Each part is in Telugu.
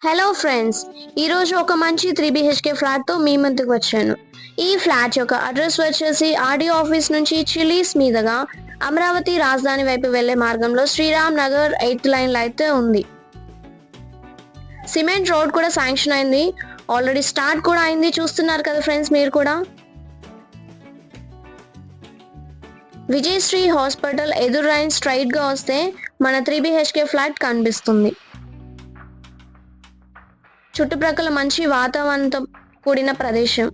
హలో ఫ్రెండ్స్, ఈరోజు ఒక మంచి 3 BHK ఫ్లాట్తో మీ ముందుకు వచ్చాను. ఈ ఫ్లాట్ యొక్క అడ్రస్ వచ్చేసి ఆర్డీ ఆఫీస్ నుంచి చిలీస్ మీదుగా అమరావతి రాజధాని వైపు వెళ్లే మార్గంలో శ్రీరామ్ నగర్ 8th లైన్లో అయితే ఉంది. సిమెంట్ రోడ్ కూడా శాంక్షన్ అయింది, ఆల్రెడీ స్టార్ట్ కూడా అయింది. చూస్తున్నారు కదా ఫ్రెండ్స్ మీరు కూడా. విజయశ్రీ హాస్పిటల్ ఎదురు లైన్ స్ట్రైట్ గా వస్తే మన 3 BHK ఫ్లాట్ కనిపిస్తుంది. చుట్టుప్రక్కల మంచి వాతావరణంతో కూడిన ప్రదేశం,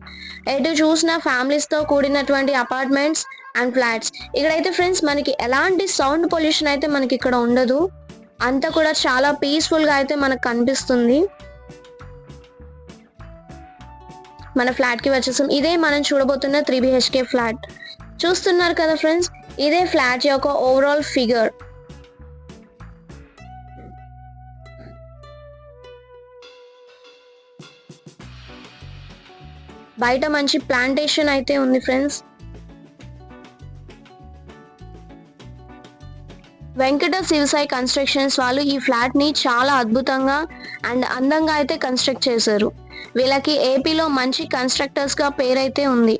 ఎటు చూసిన ఫ్యామిలీస్తో కూడినటువంటి అపార్ట్మెంట్స్ అండ్ ఫ్లాట్స్. ఇక్కడైతే ఫ్రెండ్స్ మనకి ఎలాంటి సౌండ్ పొల్యూషన్ అయితే మనకి ఇక్కడ ఉండదు, అంతా కూడా చాలా పీస్ఫుల్గా అయితే మనకు కనిపిస్తుంది. మన ఫ్లాట్కి వచ్చేసాం. ఇదే మనం చూడబోతున్న 3 BHK ఫ్లాట్. చూస్తున్నారు కదా ఫ్రెండ్స్, ఇదే ఫ్లాట్ యొక్క ఓవరాల్ ఫిగర్. బయట మంచి ప్లాంటేషన్ అయితే ఉంది ఫ్రెండ్స్. వెంకట శివసాయి కన్స్ట్రక్షన్స్ వాళ్ళు ఈ ఫ్లాట్ ని చాలా అద్భుతంగా అండ్ అందంగా అయితే కన్స్ట్రక్ట్ చేశారు. వీళ్ళకి ఏపీలో మంచి కన్స్ట్రక్టర్స్ గా పేరైతే ఉంది.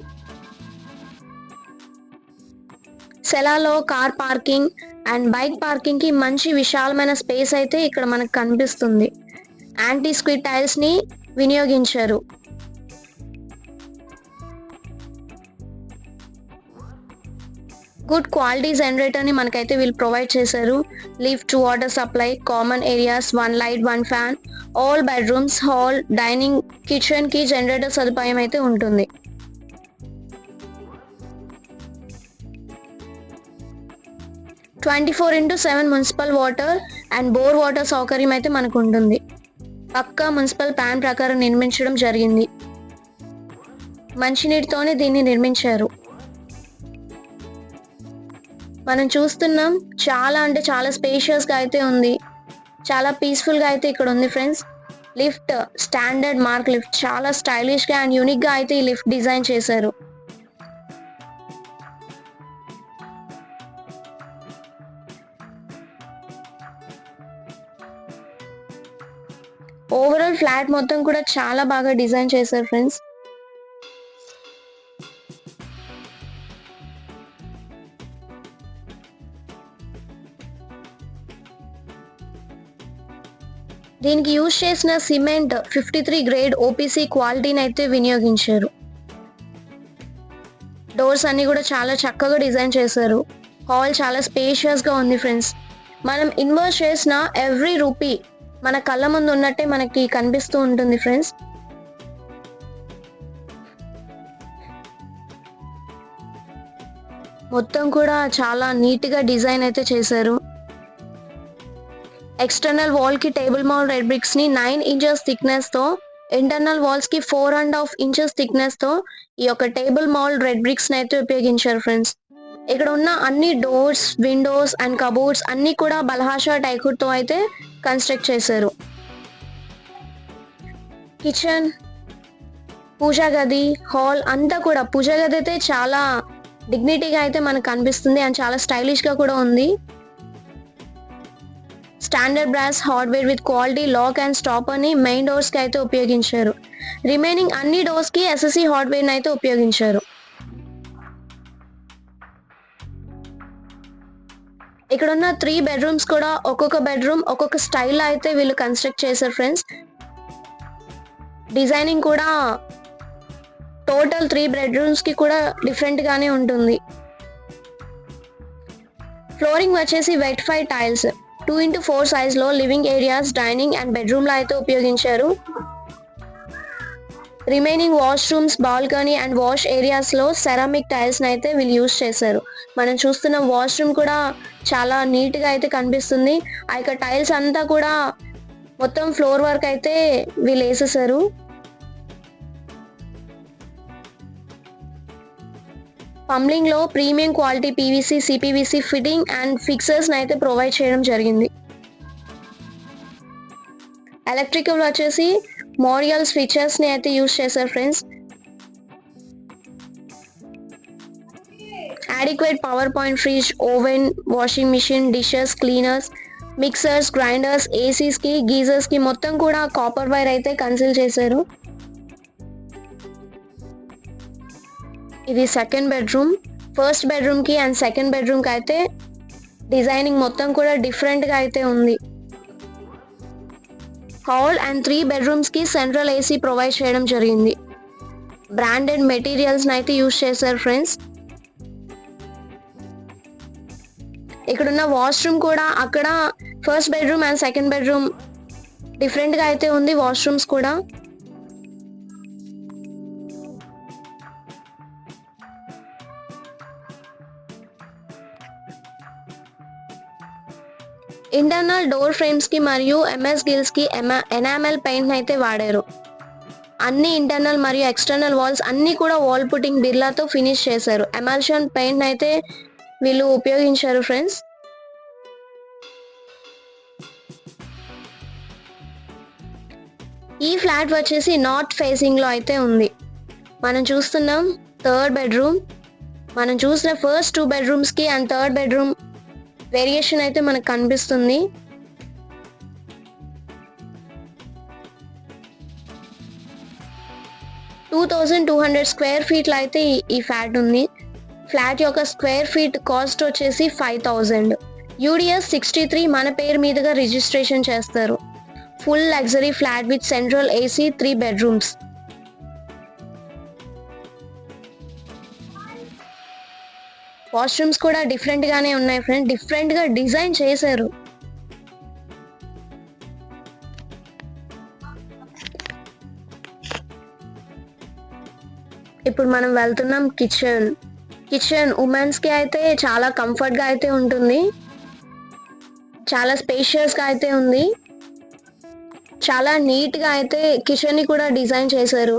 సెలాలో car parking and bike parking కి మంచి విశాలమైన స్పేస్ అయితే ఇక్కడ మనకు కనిపిస్తుంది. యాంటీ స్క్విడ్ టైల్స్ ని వినియోగించారు. గుడ్ క్వాలిటీ జనరేటర్ ని మనకైతే వీళ్ళు ప్రొవైడ్ చేశారు. Lift, water supply, common areas, 1 light 1 fan, all bedrooms, hall, dining, kitchen కి జనరేటర్ సదుపాయం అయితే ఉంటుంది. (24x7) municipal water and bore water సౌకర్యం అయితే మనకు ఉంటుంది. పక్కా మున్సిపల్ ప్లాన్ ప్రకారం నిర్మించడం జరిగింది. మంచినీటితోనే దీన్ని నిర్మించారు. మనం చూస్తున్నాం, చాలా అంటే చాలా స్పేషియస్ గా అయితే ఉంది, చాలా పీస్ఫుల్ గా అయితే ఇక్కడ ఉంది friends. Lift standard mark lift, చాలా స్టైలిష్ గా అండ్ యూనిక్ గా అయితే ఈ లిఫ్ట్ డిజైన్ చేశారు. ఓవరాల్ ఫ్లాట్ మొత్తం కూడా చాలా బాగా డిజైన్ చేశారు ఫ్రెండ్స్. దీనికి యూజ్ చేసిన సిమెంట్ 53 గ్రేడ్ OPC క్వాలిటీని అయితే వినియోగించారు. డోర్స్ అన్ని కూడా చాలా చక్కగా డిజైన్ చేశారు. హాల్ చాలా స్పేషియస్ గా ఉంది ఫ్రెండ్స్. మనం ఇన్వెస్ట్ చేసిన ఎవ్రీ రూపీ మన కళ్ళ ముందు ఉన్నట్టే మనకి కనిపిస్తూ ఉంటుంది ఫ్రెండ్స్. మొత్తం కూడా చాలా నీట్ గా డిజైన్ అయితే చేశారు. ఎక్స్టర్నల్ వాల్ కి టేబుల్ మౌల్డ్ రెడ్ బ్రిక్స్ ని 9 ఇంచెస్ థిక్నెస్ తో, ఇంటర్నల్ వాల్స్ కి 4.5 ఇంచెస్ థిక్నెస్ తో ఈ యొక్క టేబుల్ మౌల్డ్ రెడ్ బ్రిక్స్ ని అయితే ఉపయోగించారు ఫ్రెండ్స్. ఇక్కడ ఉన్న అన్ని డోర్స్, విండోస్ అండ్ కబోర్డ్స్ అన్ని కూడా బల్హాషా టైకుడ్ తో అయితే కన్స్ట్రక్ట్ చేశారు. కిచెన్, పూజా గది, హాల్ అంతా కూడా, పూజా గది అయితే చాలా డిగ్నిటీగా అయితే మనకు కనిపిస్తుంది అండ్ చాలా స్టైలిష్ గా కూడా ఉంది. Standard brass hardware with quality lock and stopper ని మెయిన్ డోర్స్ కి అయితే ఉపయోగించారు. రిమైనింగ్ అన్ని డోర్స్ కి SSE హార్డ్వేర్ ని అయితే ఉపయోగించారు. ఇక్కడ ఉన్న 3 బెడ్రూమ్స్ కూడా ఒక్కొక్క బెడ్రూమ్ ఒక్కొక్క స్టైల్ అయితే వీళ్ళు కన్స్ట్రక్ట్ చేశారు ఫ్రెండ్స్. డిజైనింగ్ కూడా టోటల్ 3 బెడ్రూమ్స్ కి కూడా డిఫరెంట్ గానే ఉంటుంది. ఫ్లోరింగ్ వచ్చేసి వెట్ ఫై టైల్స్ 2x4 సైజ్ లో living areas, dining and bedroom లో అయితే ఉపయోగించారు. Remaining washrooms, balcony and wash areas లో సెరామిక్ టైల్స్ అయితే వీళ్ళు యూజ్ చేశారు. మనం చూస్తున్న వాష్రూమ్ కూడా చాలా నీట్ గా అయితే కనిపిస్తుంది. ఆ యొక్క టైల్స్ అంతా కూడా మొత్తం ఫ్లోర్ వర్క్ అయితే వీళ్ళు వేసేసారు. పంబ్లింగ్ లో premium quality PVC, CPVC fitting and fixers అయితే ప్రొవైడ్ చేయడం జరిగింది. ఎలక్ట్రికల్ వచ్చేసి మోరియల్ స్విచెస్ ని అయితే యూజ్ చేశారు friends. adequate power point fridge, oven, washing machine, dishes, cleaners, mixers, grinders, ACs కి, గీజర్స్ కి మొత్తం కూడా కాపర్ వైర్ అయితే కన్సిల్ చేశారు. ఇది సెకండ్ బెడ్రూమ్. ఫస్ట్ బెడ్రూమ్ కి అండ్ సెకండ్ బెడ్రూమ్ కి అయితే డిజైనింగ్ మొత్తం కూడా డిఫరెంట్ గా అయితే ఉంది. హాల్ అండ్ 3 బెడ్రూమ్స్ కి సెంట్రల్ ఏసీ ప్రొవైడ్ చేయడం జరిగింది. బ్రాండెడ్ మెటీరియల్స్ అయితే యూజ్ చేశారు ఫ్రెండ్స్. ఇక్కడున్న వాష్రూమ్ కూడా అక్కడ first bedroom and second bedroom different గా అయితే ఉంది. వాష్రూమ్స్ కూడా ఇంటర్నల్ డోర్ ఫ్రేమ్స్ కి మరియు ఎంఎస్ గిల్స్ కి ఎనామెల్ పెయింట్ అయితే వాడారు. అన్ని ఇంటర్నల్ మరియు ఎక్స్టర్నల్ వాల్స్ అన్ని కూడా వాల్ పుట్టింగ్ బిర్లాతో ఫినిష్ చేశారు. ఎమల్షన్ పెయింట్ అయితే వీళ్ళు ఉపయోగించారు ఫ్రెండ్స్. ఈ ఫ్లాట్ వచ్చేసి నార్త్ ఫేసింగ్ లో అయితే ఉంది. మనం చూస్తున్నాం థర్డ్ బెడ్రూమ్. మనం చూసిన ఫస్ట్ 2 బెడ్రూమ్స్ కి అండ్ థర్డ్ బెడ్రూమ్ వేరియేషన్ అయితే మనకు కనిపిస్తుంది. స్క్వేర్ ఫీట్ లో అయితే ఈ ఫ్లాట్ ఉంది. ఫ్లాట్ యొక్క స్క్వేర్ ఫీట్ కాస్ట్ వచ్చేసి 5000. యూడిఎస్ 63 మన పేరు మీదుగా రిజిస్ట్రేషన్ చేస్తారు. Full luxury flat with central AC, 3 bedrooms. Washrooms కూడా డిఫరెంట్ గానే ఉన్నాయి ఫ్రెండ్స్. డిఫరెంట్ గా డిజైన్ చేశారు. ఇప్పుడు మనం వెళ్తున్నాం కిచెన్. ఉమెన్స్ కి అయితే చాలా కంఫర్ట్ గా అయితే ఉంటుంది. చాలా స్పేషియస్ గా అయితే ఉంది. చాలా నీట్ గా అయితే కిచెన్ ని కూడా డిజైన్ చేశారు.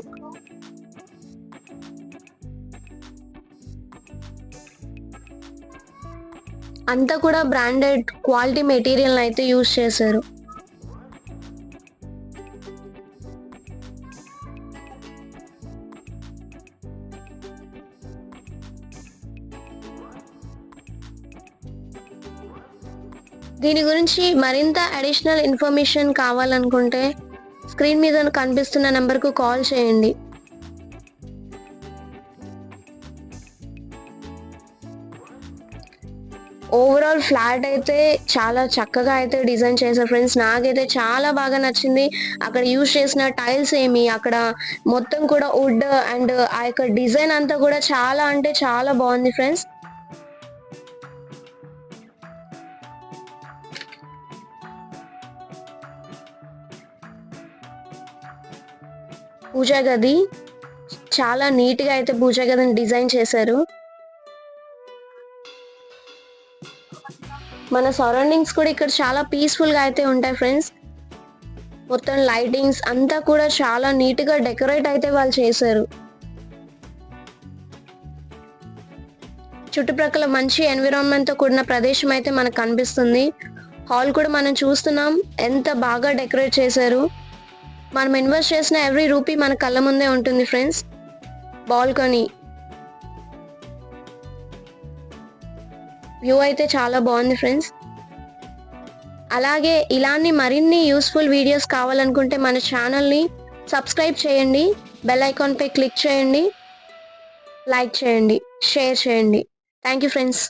అంతా కూడా బ్రాండెడ్ క్వాలిటీ మెటీరియల్ అయితే యూజ్ చేశారు. దీని గురించి మరింత అడిషనల్ ఇన్ఫర్మేషన్ కావాలనుకుంటే స్క్రీన్ మీద కనిపిస్తున్న నెంబర్కు కాల్ చేయండి. ఓవరాల్ ఫ్లాట్ అయితే చాలా చక్కగా అయితే డిజైన్ చేశారు ఫ్రెండ్స్. నాకైతే చాలా బాగా నచ్చింది. అక్కడ యూజ్ చేసిన టైల్స్ అక్కడ మొత్తం కూడా వుడ్ అండ్ ఆ యొక్క డిజైన్ అంతా కూడా చాలా అంటే చాలా బాగుంది ఫ్రెండ్స్. పూజా గది చాలా నీట్ గా అయితే పూజా గదిని డిజైన్ చేశారు. మన సరౌండింగ్స్ కూడా ఇక్కడ చాలా పీస్ఫుల్ గా అయితే ఉంటాయి ఫ్రెండ్స్. మొత్తం లైటింగ్స్ అంతా కూడా చాలా నీట్ గా డెకరేట్ అయితే వాళ్ళు చేశారు. చుట్టుప్రక్కల మంచి ఎన్విరాన్మెంట్ తో కూడిన ప్రదేశం అయితే మనకు కనిపిస్తుంది. హాల్ కూడా మనం చూస్తున్నాం ఎంత బాగా డెకరేట్ చేశారు. మనం ఇన్వెస్ట్ చేసిన ఎవ్రీ రూపీ మన కళ్ళ ముందే ఉంటుంది ఫ్రెండ్స్. బాల్కనీ వ్యూ అయితే చాలా బాగుంది ఫ్రెండ్స్. అలాగే ఇలాంటి మరిన్ని యూస్ఫుల్ వీడియోస్ కావాలనుకుంటే మన ఛానల్ని సబ్స్క్రైబ్ చేయండి, బెల్ ఐకాన్ పై క్లిక్ చేయండి, లైక్ చేయండి, షేర్ చేయండి. Thank you friends.